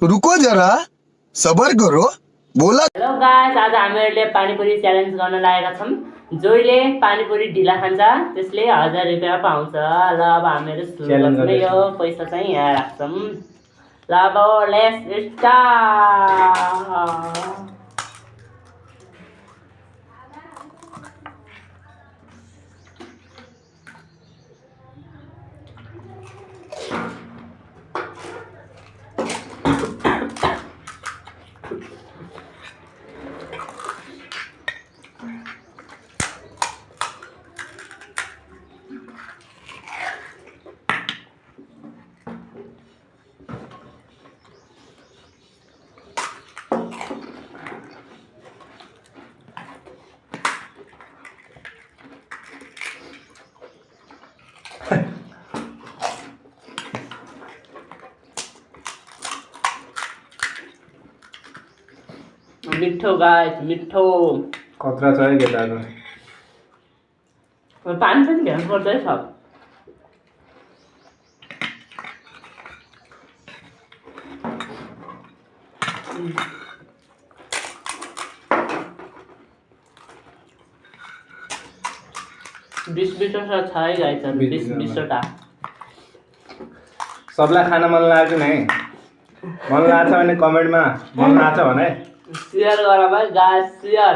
रुको जरा सबर करो बोला। हेलो गाइस, आज हामीहरूले पानीपुरी च्यालेन्ज गर्न लागेका छौँ। जसले पानीपुरी ढिला खान्छ त्यसले 1000 रुपियाँ पाउँछ। ल अब हामीहरू सुरु गर्छौँ। यो पैसा चाहिँ यहाँ राख्छौँ। ल अब लेट्स स्टार्ट। मिठो गाइस, मिठो। खतरा छ है केटाहरु। पानी पनि घेर्नु पर्छ है सब। बिस छ है गाइस, 20-20वटा। सबलाई खान मन लाग्यो नि है। मन लाग्छ भने कमेन्टमा मन लाग्छ भने शेयर गर भाइ गाइस, शेयर।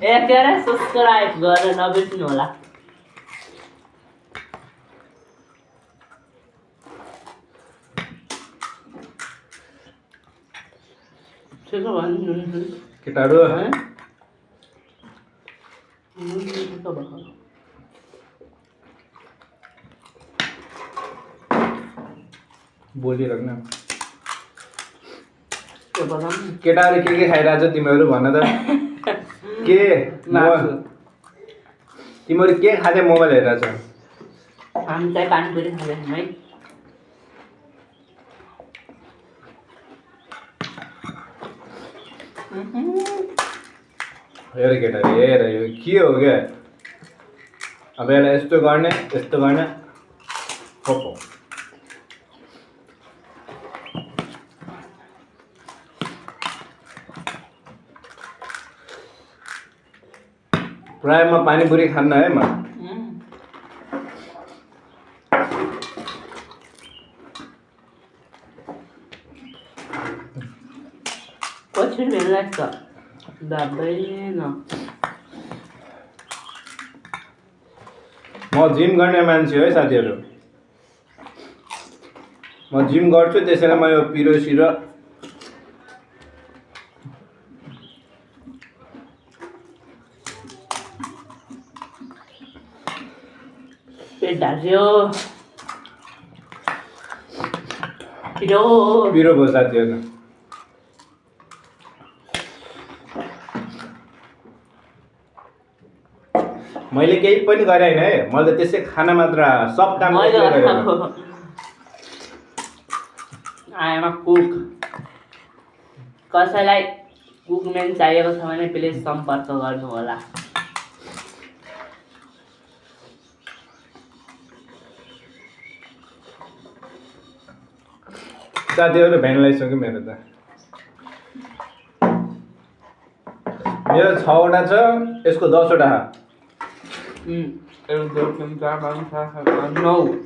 के अरे सब्स्क्राइब गरेर नबिर्सिनु होला। ठिक हो भन्नु केटाहरु। बोलिरहनु। केटाहरु के खाइरहेछ तिमीहरु भन त। के तिमीहरु के खाँदै मोबाइल हेरिरहेछ? हामी चाहिँ पानीपुरी खाँदैछौँ है। हेर केटाहरु, हेर यो के हो क्या? अब यसलाई यस्तो गर्ने खोपो। प्राय म पानीपुरी खान्न है म। कसरी भेल्लाछ दाब्दैन। म जिम गर्ने मान्छे है साथीहरु। म जिम गर्छु त्यसैले म यो पिरो सिरो पेट ढाल्यो। पिरो भयो साथीहरु। मैले केही पनि गरे हैन है। मैले त त्यसै खाना मात्र सब काम त्यसले गरेको। I am a cook। कसैलाई कुकम्यान चाहिएको छ भने प्लिज सम्पर्क गर्नु होला। साथीहरु भ्यान लगाइसक्यो मेरो त। मेरो 6 वटा छ, यसको 10 वटा छ। 1 2 3 4 5 6 7 8 9।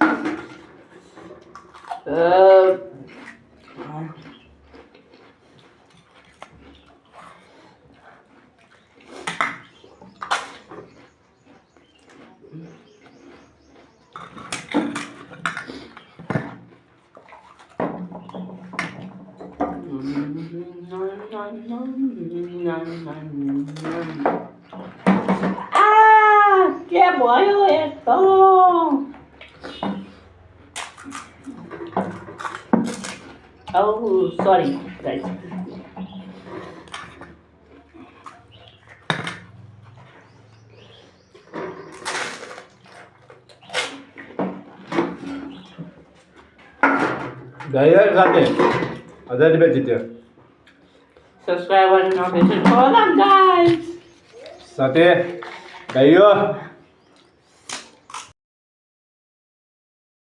के भयो यस्तो? Sorry guys. गाइस साथी 1000 रुपैयाँ जित्यो। सब्सक्राइब गर्न नबिर्सनु होला गाइस। साथी गाइयो